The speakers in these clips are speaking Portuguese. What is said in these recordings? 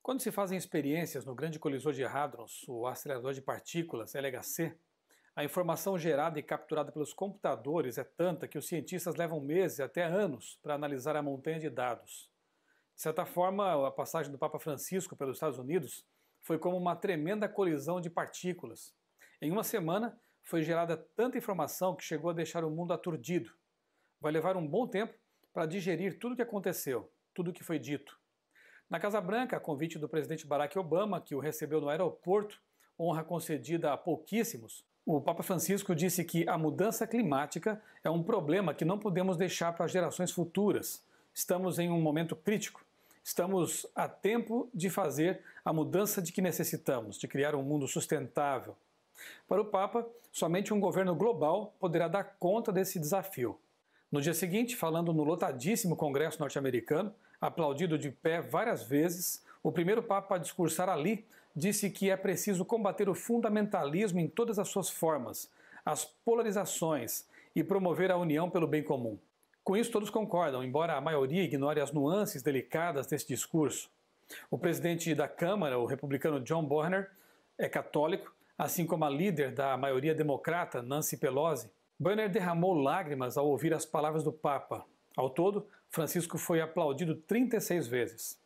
Quando se fazem experiências no Grande Colisor de Hadrons, o acelerador de partículas, LHC, a informação gerada e capturada pelos computadores é tanta que os cientistas levam meses até anos para analisar a montanha de dados. De certa forma, a passagem do Papa Francisco pelos Estados Unidos foi como uma tremenda colisão de partículas. Em uma semana, foi gerada tanta informação que chegou a deixar o mundo aturdido. Vai levar um bom tempo para digerir tudo o que aconteceu, tudo o que foi dito. Na Casa Branca, a convite do presidente Barack Obama, que o recebeu no aeroporto, honra concedida a pouquíssimos, o Papa Francisco disse que a mudança climática é um problema que não podemos deixar para gerações futuras. Estamos em um momento crítico. Estamos a tempo de fazer a mudança de que necessitamos, de criar um mundo sustentável. Para o Papa, somente um governo global poderá dar conta desse desafio. No dia seguinte, falando no lotadíssimo Congresso norte-americano, aplaudido de pé várias vezes, o primeiro Papa a discursar ali disse que é preciso combater o fundamentalismo em todas as suas formas, as polarizações e promover a união pelo bem comum. Com isso todos concordam, embora a maioria ignore as nuances delicadas desse discurso. O presidente da Câmara, o republicano John Boehner, é católico, assim como a líder da maioria democrata, Nancy Pelosi. Boehner derramou lágrimas ao ouvir as palavras do Papa. Ao todo, Francisco foi aplaudido 36 vezes.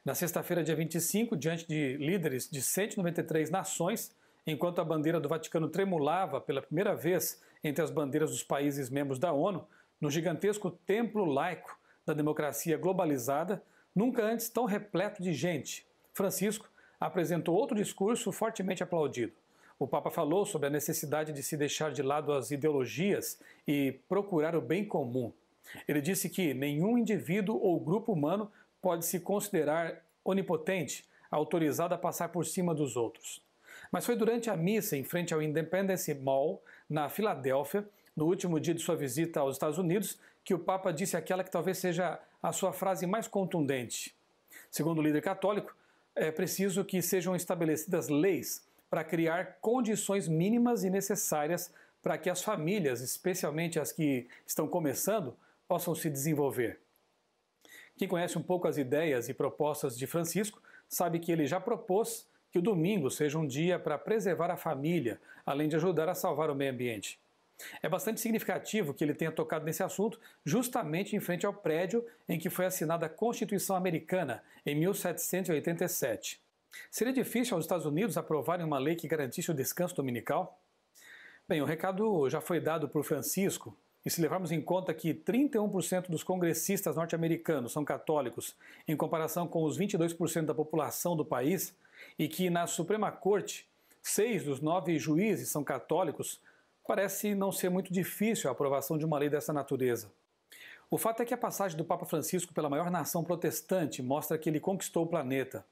Na sexta-feira, dia 25, diante de líderes de 193 nações, enquanto a bandeira do Vaticano tremulava pela primeira vez entre as bandeiras dos países membros da ONU, no gigantesco templo laico da democracia globalizada, nunca antes tão repleto de gente, Francisco apresentou outro discurso fortemente aplaudido. O Papa falou sobre a necessidade de se deixar de lado as ideologias e procurar o bem comum. Ele disse que nenhum indivíduo ou grupo humano pode se considerar onipotente, autorizado a passar por cima dos outros. Mas foi durante a missa em frente ao Independence Mall, na Filadélfia, no último dia de sua visita aos Estados Unidos, que o Papa disse aquela que talvez seja a sua frase mais contundente. Segundo o líder católico, é preciso que sejam estabelecidas leis para criar condições mínimas e necessárias para que as famílias, especialmente as que estão começando, possam se desenvolver. Quem conhece um pouco as ideias e propostas de Francisco sabe que ele já propôs que o domingo seja um dia para preservar a família, além de ajudar a salvar o meio ambiente. É bastante significativo que ele tenha tocado nesse assunto justamente em frente ao prédio em que foi assinada a Constituição Americana, em 1787. Seria difícil aos Estados Unidos aprovarem uma lei que garantisse o descanso dominical? Bem, o recado já foi dado por Francisco, e se levarmos em conta que 31% dos congressistas norte-americanos são católicos, em comparação com os 22% da população do país, e que na Suprema Corte 6 dos 9 juízes são católicos, parece não ser muito difícil a aprovação de uma lei dessa natureza. O fato é que a passagem do Papa Francisco pela maior nação protestante mostra que ele conquistou o planeta.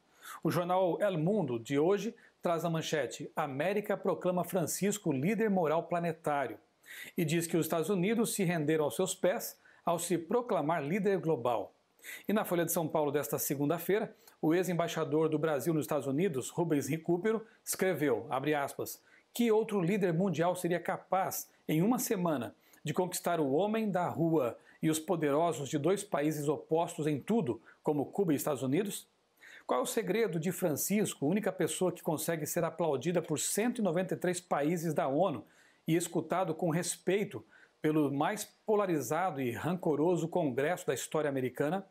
O jornal El Mundo de hoje traz a manchete: América proclama Francisco líder moral planetário, e diz que os Estados Unidos se renderam aos seus pés ao se proclamar líder global. E na Folha de São Paulo desta segunda-feira, o ex-embaixador do Brasil nos Estados Unidos, Rubens Recupero, escreveu, abre aspas, que outro líder mundial seria capaz, em uma semana, de conquistar o homem da rua e os poderosos de dois países opostos em tudo, como Cuba e Estados Unidos? Qual é o segredo de Francisco, única pessoa que consegue ser aplaudida por 193 países da ONU e escutado com respeito pelo mais polarizado e rancoroso Congresso da história americana?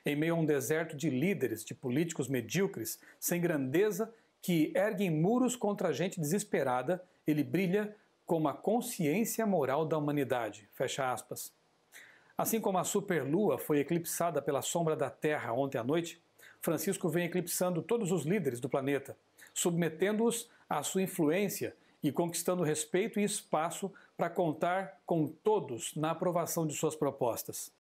Em meio a um deserto de líderes, de políticos medíocres, sem grandeza, que erguem muros contra a gente desesperada, ele brilha como a consciência moral da humanidade. Fecha aspas. Assim como a superlua foi eclipsada pela sombra da Terra ontem à noite, Francisco vem eclipsando todos os líderes do planeta, submetendo-os à sua influência e conquistando respeito e espaço para contar com todos na aprovação de suas propostas.